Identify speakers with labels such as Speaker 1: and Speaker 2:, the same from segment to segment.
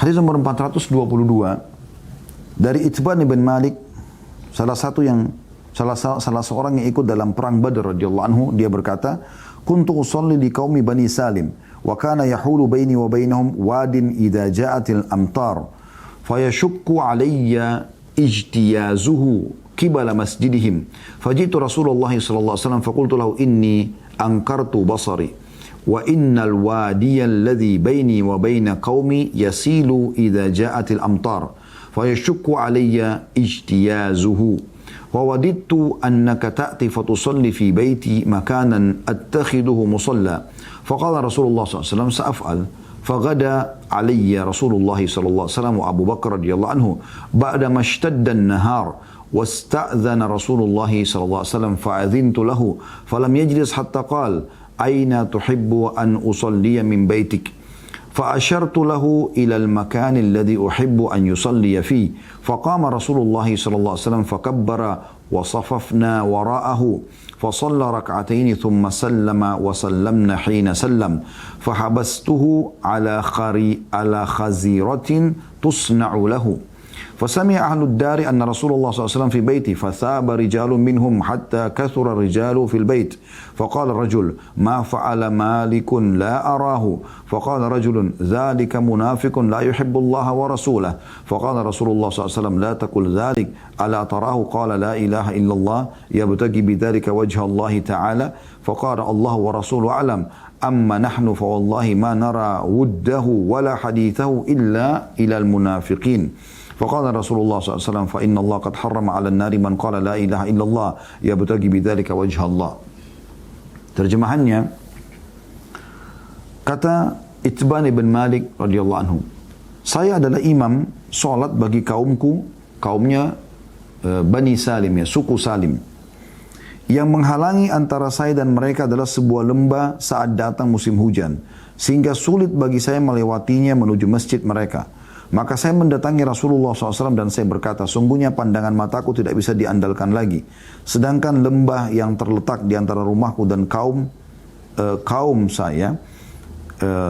Speaker 1: Hadis nomor 422 dari Itban bin Malik, salah seorang yang ikut dalam perang Badr radhiyallahu anhu, dia berkata, "Kuntu usalli li qaumi Bani Salim wa kana yahulu baini wa bainahum wadin idza ja'atil amtar fayashukku alayya ijtiyazuhu qibala masjidihim fajitu Rasulullah sallallahu alaihi wasallam faqultu lahu inni ankartu basari wa innal wadiya alladhi baini wa baina qaumi yasilu idza ja'atil amtar fayashukku alayya ijtiyazuhu wa wadidtu annaka ta'ti fatusalli fi baiti makanan attakhiduhu musalla faqala Rasulullah sallallahu alaihi wasallam sa'af'al فغدا علي رسول الله صلى الله عليه وسلم وأبو بكر رضي الله عنه بعدما اشتد النهار واستأذن رسول الله صلى الله عليه وسلم فأذنت له فلم يجلس حتى قال أين تحب أن أصلي من بيتك فأشرت له إلى المكان الذي أحب أن يصلي فيه فقام رسول الله صلى الله عليه وسلم فكبر وصففنا وراءه فصلى ركعتين ثم سلم وسلمنا حين سلم فحبسته على خزيرة تصنع له فسمع أهل الدار أن رسول الله صلى الله عليه وسلم في بيته فثاب رجال منهم حتى كثر الرجال في البيت فقال الرجل ما فعل مالك لا أراه فقال رجل ذلك منافق لا يحب الله ورسوله فقال رسول الله صلى الله عليه وسلم لا تقل ذلك ألا تراه قال لا إله إلا الله يبتغي بذلك وجه الله تعالى فقال الله ورسوله أعلم أما نحن فوالله ما نرى وده ولا حديثه إلا إلى المنافقين فقال رسول الله صلى الله عليه وسلم فإن الله قد حرم على النار من قال لا إله إلا الله يبتغي بذلك وجه الله. Terjemahannya, kata Itban bin Malik radhiyallahu anhu, saya adalah imam salat bagi kaumnya Bani Salim, ya, suku Salim. Yang menghalangi antara saya dan mereka adalah sebuah lembah saat datang musim hujan, sehingga sulit bagi saya melewatinya menuju masjid mereka. Maka saya mendatangi Rasulullah SAW dan saya berkata, sungguhnya pandangan mataku tidak bisa diandalkan lagi. Sedangkan lembah yang terletak di antara rumahku dan kaum saya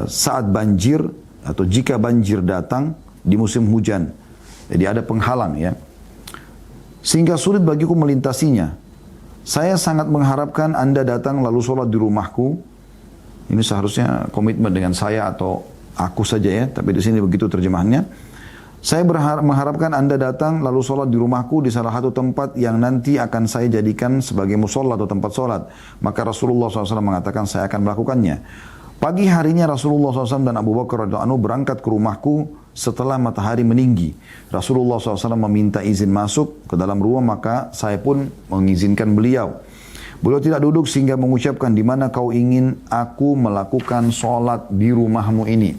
Speaker 1: saat banjir atau jika banjir datang di musim hujan. Jadi ada penghalang, ya. Sehingga sulit bagiku melintasinya. Saya sangat mengharapkan Anda datang lalu sholat di rumahku. Ini seharusnya komitmen dengan saya atau aku saja, ya, tapi di sini begitu terjemahannya. Saya mengharapkan Anda datang lalu sholat di rumahku di salah satu tempat yang nanti akan saya jadikan sebagai musola atau tempat sholat. Maka Rasulullah SAW mengatakan saya akan melakukannya. Pagi harinya Rasulullah SAW dan Abu Bakar radhiyallahu anhu berangkat ke rumahku setelah matahari meninggi. Rasulullah SAW meminta izin masuk ke dalam rumah, maka saya pun mengizinkan beliau. Beliau tidak duduk sehingga mengucapkan, di mana kau ingin aku melakukan sholat di rumahmu ini.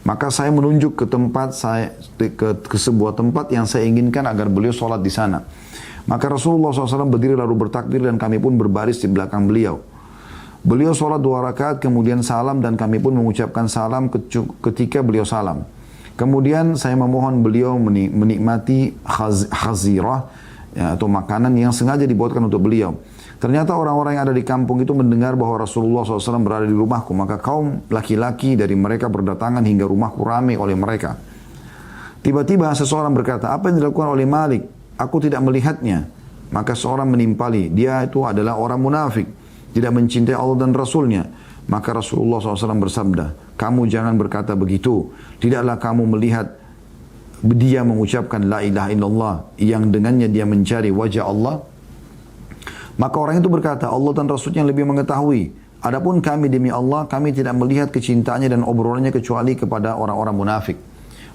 Speaker 1: Maka saya menunjuk ke tempat ke sebuah tempat yang saya inginkan agar beliau sholat di sana. Maka Rasulullah SAW berdiri lalu bertakbir dan kami pun berbaris di belakang beliau. Beliau sholat 2 rakaat kemudian salam dan kami pun mengucapkan salam ketika beliau salam. Kemudian saya memohon beliau menikmati khazirah, ya, atau makanan yang sengaja dibuatkan untuk beliau. Ternyata orang-orang yang ada di kampung itu mendengar bahwa Rasulullah SAW berada di rumahku. Maka kaum laki-laki dari mereka berdatangan hingga rumahku ramai oleh mereka. Tiba-tiba seseorang berkata, apa yang dilakukan oleh Malik? Aku tidak melihatnya. Maka seorang menimpali, dia itu adalah orang munafik, tidak mencintai Allah dan Rasulnya. Maka Rasulullah SAW bersabda, kamu jangan berkata begitu. Tidaklah kamu melihat dia mengucapkan la ilaha illallah yang dengannya dia mencari wajah Allah? Maka orang itu berkata, Allah dan Rasulnya lebih mengetahui. Adapun kami demi Allah, kami tidak melihat kecintaannya dan obrolannya kecuali kepada orang-orang munafik.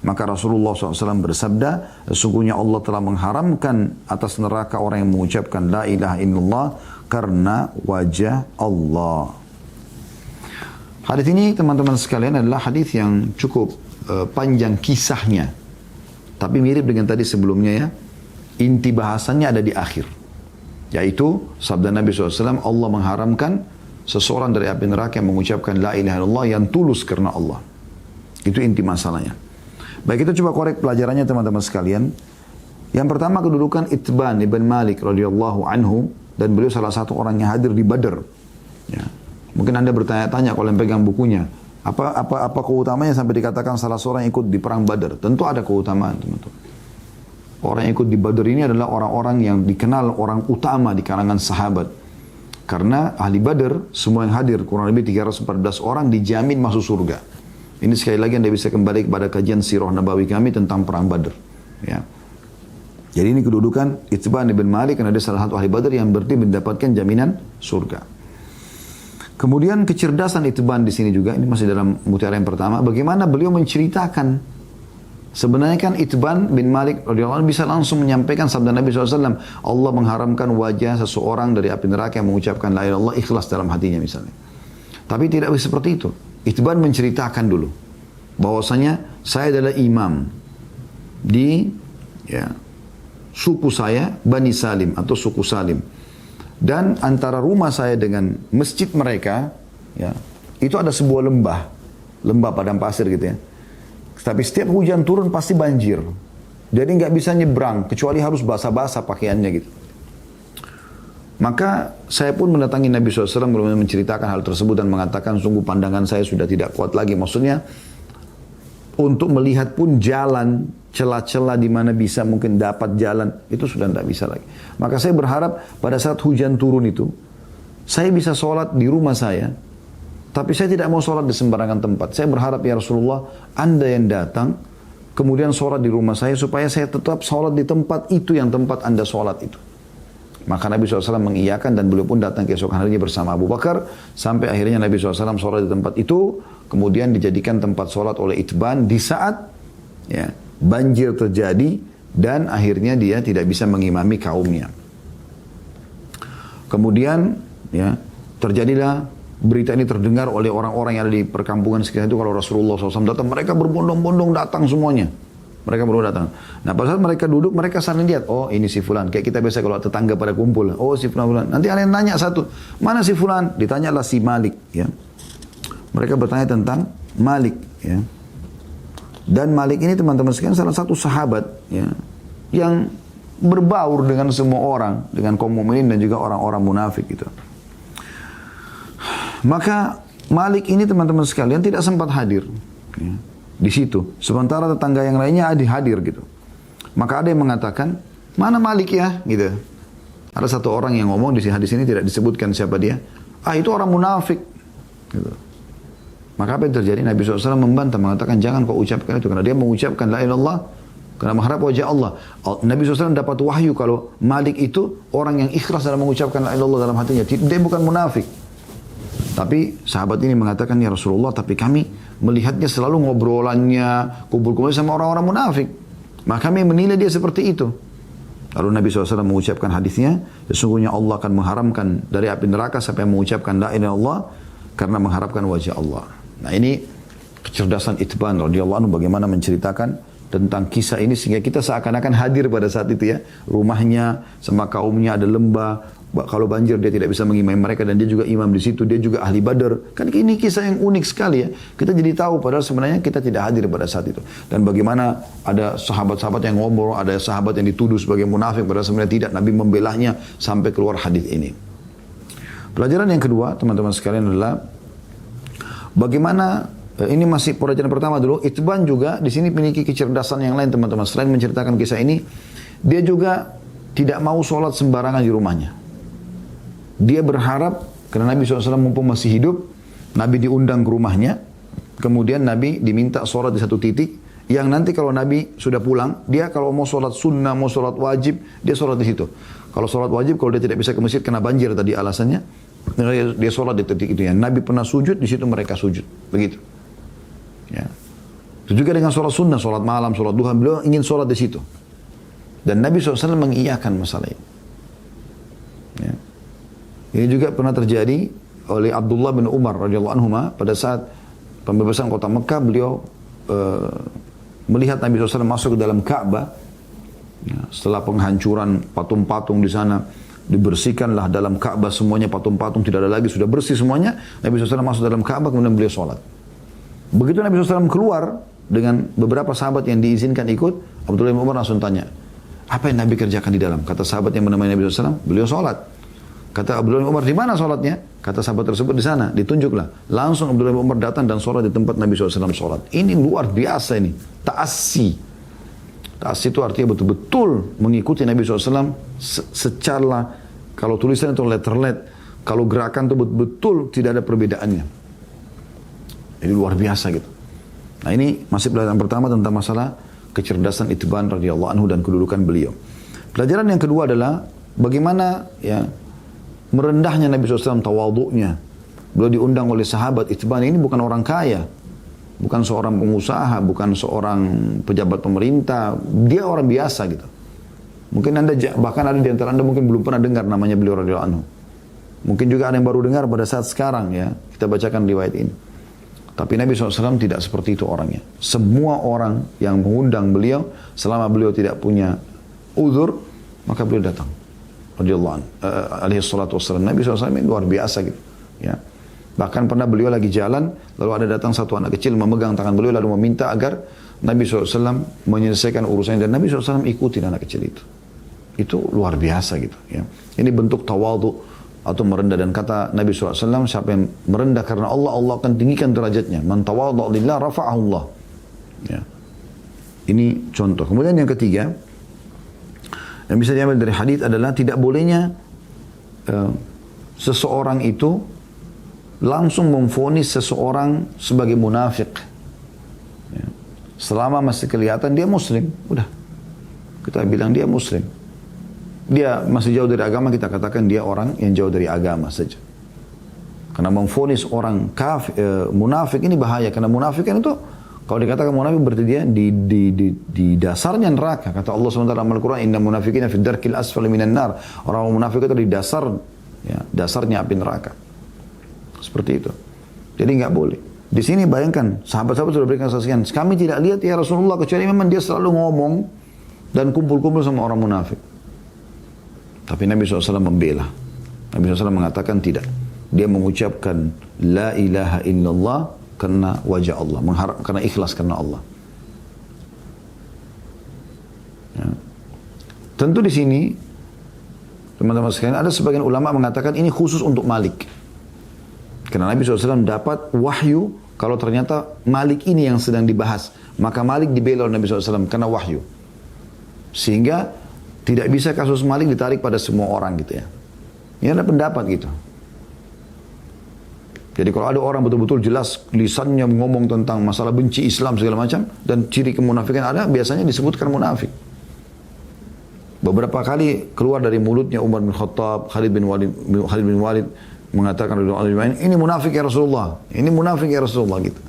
Speaker 1: Maka Rasulullah SAW bersabda, sesungguhnya Allah telah mengharamkan atas neraka orang yang mengucapkan la ilaha illallah karena wajah Allah. Hadis ini teman-teman sekalian adalah hadis yang cukup panjang kisahnya. Tapi mirip dengan tadi sebelumnya, ya. Inti bahasannya ada di akhir. Yaitu sabda Nabi SAW, Allah mengharamkan seseorang dari api neraka yang mengucapkan la ilaha illallah yang tulus karena Allah. Itu inti masalahnya. Baik, kita coba korek pelajarannya teman-teman sekalian. Yang pertama, kedudukan Itban bin Malik radhiyallahu anhu, dan beliau salah satu orang yang hadir di Badr. Ya. Mungkin Anda bertanya-tanya kalau yang pegang bukunya, Apa keutamanya sampai dikatakan salah seorang yang ikut di perang Badar? Tentu ada keutamaan, teman-teman. Orang yang ikut di Badar ini adalah orang-orang yang dikenal orang utama di kalangan sahabat. Karena ahli Badar, semua yang hadir, kurang lebih 314 orang dijamin masuk surga. Ini sekali lagi Anda bisa kembali kepada kajian Sirah Nabawi kami tentang perang Badar. Ya. Jadi ini kedudukan Itban bin Malik, karena dia salah satu ahli Badar yang berarti mendapatkan jaminan surga. Kemudian kecerdasan Itban di sini juga, ini masih dalam mutiara yang pertama, bagaimana beliau menceritakan. Sebenarnya kan Itban bin Malik radhiyallahu anhu bisa langsung menyampaikan sabda Nabi SAW, Allah mengharamkan wajah seseorang dari api neraka yang mengucapkan la ilaha illallah ikhlas dalam hatinya misalnya. Tapi tidak seperti itu. Itban menceritakan dulu bahwasanya saya adalah imam di suku saya Bani Salim atau suku Salim. Dan antara rumah saya dengan masjid mereka, itu ada sebuah lembah padang pasir gitu ya. Tapi setiap hujan turun pasti banjir. Jadi nggak bisa nyebrang, kecuali harus basah-basah pakaiannya gitu. Maka saya pun mendatangi Nabi SAW belum menceritakan hal tersebut dan mengatakan sungguh pandangan saya sudah tidak kuat lagi. Maksudnya untuk melihat pun jalan, celah-celah di mana bisa mungkin dapat jalan, itu sudah tidak bisa lagi. Maka saya berharap pada saat hujan turun itu, saya bisa sholat di rumah saya, tapi saya tidak mau sholat di sembarangan tempat. Saya berharap ya Rasulullah, Anda yang datang, kemudian sholat di rumah saya, supaya saya tetap sholat di tempat itu yang tempat Anda sholat itu. Maka Nabi SAW mengiyakan dan beliau pun datang keesokan harinya bersama Abu Bakar. Sampai akhirnya Nabi SAW sholat di tempat itu. Kemudian dijadikan tempat sholat oleh Itban di saat banjir terjadi. Dan akhirnya dia tidak bisa mengimami kaumnya. Kemudian terjadilah berita ini terdengar oleh orang-orang yang ada di perkampungan sekitar itu. Kalau Rasulullah SAW datang, mereka berbondong-bondong datang semuanya. Mereka baru datang. Nah pada saat mereka duduk, mereka saling lihat. Oh ini si Fulan. Kayak kita biasa kalau tetangga pada kumpul. Oh si Fulan. Nanti ada yang nanya satu. Mana si Fulan? Ditanyalah si Malik. Ya. Mereka bertanya tentang Malik. Ya. Dan Malik ini teman-teman sekalian salah satu sahabat. Ya, yang berbaur dengan semua orang. Dengan kaum mukminin dan juga orang-orang munafik. Gitu. Maka Malik ini teman-teman sekalian tidak sempat hadir. Ya. Di situ. Sementara tetangga yang lainnya hadir gitu. Maka ada yang mengatakan, mana Malik ya? Gitu. Ada satu orang yang ngomong di hadis ini tidak disebutkan siapa dia. Itu orang munafik. Gitu. Maka apa yang terjadi? Nabi SAW membantah, mengatakan jangan kau ucapkan itu. Karena dia mengucapkan la ilaha illallah, karena mengharap wajah Allah. Nabi SAW dapat wahyu kalau Malik itu orang yang ikhlas dalam mengucapkan la ilaha illallah dalam hatinya. Dia bukan munafik. Tapi sahabat ini mengatakan, ya Rasulullah, tapi kami melihatnya selalu ngobrolannya, kumpul-kumpul sama orang-orang munafik. Maka kami menilai dia seperti itu. Lalu Nabi SAW mengucapkan hadisnya, sesungguhnya Allah akan mengharamkan dari api neraka siapa yang mengucapkan la ilaha illallah karena mengharapkan wajah Allah. Nah ini kecerdasan Itban radhiyallahu anhu bagaimana menceritakan tentang kisah ini sehingga kita seakan-akan hadir pada saat itu ya. Rumahnya sama kaumnya ada lembah. Kalau banjir dia tidak bisa mengimami mereka dan dia juga imam di situ, dia juga ahli Badar. Kan ini kisah yang unik sekali ya. Kita jadi tahu padahal sebenarnya kita tidak hadir pada saat itu. Dan bagaimana ada sahabat-sahabat yang ngobrol, ada sahabat yang dituduh sebagai munafik padahal sebenarnya tidak. Nabi membelahnya sampai keluar hadis ini. Pelajaran yang kedua teman-teman sekalian adalah bagaimana ini masih pelajaran pertama dulu. Itban juga di sini memiliki kecerdasan yang lain teman-teman. Selain menceritakan kisah ini, dia juga tidak mau sholat sembarangan di rumahnya. Dia berharap, karena Nabi SAW mumpung masih hidup, Nabi diundang ke rumahnya, kemudian Nabi diminta sholat di satu titik, yang nanti kalau Nabi sudah pulang, dia kalau mau sholat sunnah, mau sholat wajib, dia sholat di situ. Kalau sholat wajib, kalau dia tidak bisa ke masjid karena banjir tadi alasannya, dia sholat di titik itu. Ya. Nabi pernah sujud, di situ mereka sujud. Begitu. Ya. Itu juga dengan sholat sunnah, sholat malam, sholat duha, beliau ingin sholat di situ. Dan Nabi SAW mengiyakan masalah ini. Ya. Ini juga pernah terjadi oleh Abdullah bin Umar radhiyallahu anhu pada saat pembebasan kota Mekah. Beliau melihat Nabi SAW masuk ke dalam Ka'bah. Ya, setelah penghancuran patung-patung di sana, dibersihkanlah dalam Ka'bah semuanya, patung-patung tidak ada lagi, sudah bersih semuanya. Nabi SAW masuk dalam Ka'bah, kemudian beliau sholat. Begitu Nabi SAW keluar dengan beberapa sahabat yang diizinkan ikut, Abdullah bin Umar langsung tanya, apa yang Nabi kerjakan di dalam? Kata sahabat yang menemani Nabi SAW, beliau sholat. Kata Abdullah bin Umar, di mana sholatnya? Kata sahabat tersebut di sana, ditunjuklah. Langsung Abdullah bin Umar datang dan sholat di tempat Nabi SAW sholat. Ini luar biasa ini. Ta'assi. Ta'assi itu artinya betul-betul mengikuti Nabi SAW secara, kalau tulisan itu letter-let, kalau gerakan itu betul-betul tidak ada perbedaannya. Ini luar biasa gitu. Nah ini masih pelajaran pertama tentang masalah kecerdasan Itban radhiyallahu anhu dan kedudukan beliau. Pelajaran yang kedua adalah bagaimana ya merendahnya Nabi SAW, tawadhu'nya. Beliau diundang oleh sahabat. Itban ini bukan orang kaya, bukan seorang pengusaha, bukan seorang pejabat pemerintah. Dia orang biasa gitu. Mungkin Anda, bahkan ada di antara Anda mungkin belum pernah dengar namanya beliau radhiyallahu anhu. Mungkin juga ada yang baru dengar pada saat sekarang ya. Kita bacakan riwayat ini. Tapi Nabi SAW tidak seperti itu orangnya. Semua orang yang mengundang beliau, selama beliau tidak punya uzur, maka beliau datang. Alaihi salatu wassalam. Nabi SAW ini luar biasa gitu. Ya. Bahkan pernah beliau lagi jalan, lalu ada datang satu anak kecil memegang tangan beliau, lalu meminta agar Nabi SAW menyelesaikan urusannya. Dan Nabi SAW ikuti anak kecil itu. Itu luar biasa gitu. Ya. Ini bentuk tawadhu atau merendah. Dan kata Nabi SAW, siapa yang merendah karena Allah, Allah akan tinggikan derajatnya. Man tawadhu lillah rafa'ahu Allah. Ya. Ini contoh. Kemudian yang ketiga, yang bisa diambil dari hadis adalah tidak bolehnya seseorang itu langsung memvonis seseorang sebagai munafik. Ya. Selama masih kelihatan dia muslim, udah kita bilang dia muslim. Dia masih jauh dari agama, kita katakan dia orang yang jauh dari agama saja. Karena memvonis orang munafik ini bahaya, karena munafik kan itu kalau dikatakan munafik berarti dia di dasarnya neraka. Kata Allah SWT dalam Al-Quran, Inna munafikina fi darkil asfali minan nar. Orang munafik itu di dasar, ya, dasarnya api neraka. Seperti itu. Jadi nggak boleh. Di sini bayangkan, sahabat-sahabat sudah berikan kesaksian. Kami tidak lihat ya Rasulullah, kecuali memang dia selalu ngomong dan kumpul-kumpul sama orang munafik. Tapi Nabi SAW membela. Nabi SAW mengatakan tidak. Dia mengucapkan La ilaha illallah karena wajah Allah, karena ikhlas karena Allah. Ya. Tentu di sini, teman-teman sekalian, ada sebagian ulama mengatakan ini khusus untuk Malik. Karena Nabi SAW dapat wahyu, kalau ternyata Malik ini yang sedang dibahas, maka Malik dibela oleh Nabi SAW karena wahyu. Sehingga tidak bisa kasus Malik ditarik pada semua orang gitu ya. Ini ada pendapat gitu. Jadi kalau ada orang betul-betul jelas lisannya ngomong tentang masalah benci Islam segala macam, dan ciri kemunafikan ada, biasanya disebutkan munafik. Beberapa kali keluar dari mulutnya Umar bin Khattab, Khalid bin Walid mengatakan, ini munafik ya Rasulullah, ini munafik ya Rasulullah gitu.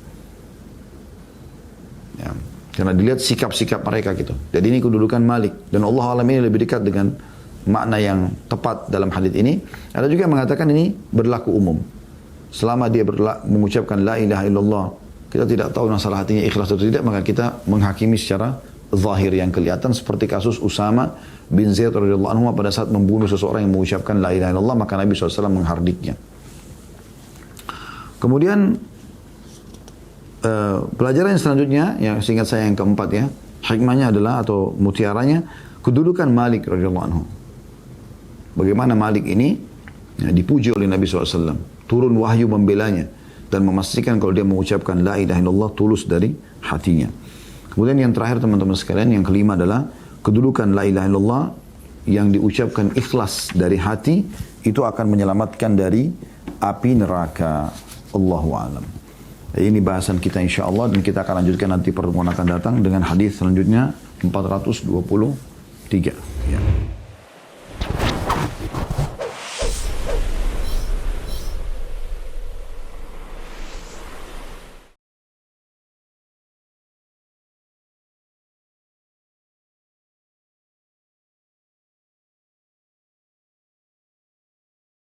Speaker 1: Ya, karena dilihat sikap-sikap mereka gitu. Jadi ini kedudukan Malik, dan Allah Alam ini lebih dekat dengan makna yang tepat dalam hadis ini. Ada juga yang mengatakan ini berlaku umum. Selama dia mengucapkan la ilaha illallah, kita tidak tahu masalah hatinya ikhlas atau tidak, maka kita menghakimi secara zahir yang kelihatan, seperti kasus Usama bin Zaid radhiyallahu anhu pada saat membunuh seseorang yang mengucapkan la ilaha illallah, maka Nabi SAW menghardiknya. Kemudian pelajaran yang selanjutnya, yang seingat saya yang keempat ya, hikmahnya adalah atau mutiaranya kedudukan Malik radhiyallahu anhu. Bagaimana Malik ini ya, dipuji oleh Nabi SAW. Turun wahyu membelanya dan memastikan kalau dia mengucapkan la ilaha illallah tulus dari hatinya. Kemudian yang terakhir teman-teman sekalian, yang kelima adalah kedudukan la ilaha illallah yang diucapkan ikhlas dari hati, itu akan menyelamatkan dari api neraka. Allahu a'lam. Ini bahasan kita insyaAllah, dan kita akan lanjutkan nanti pertemuan akan datang dengan hadis selanjutnya 423. Ya.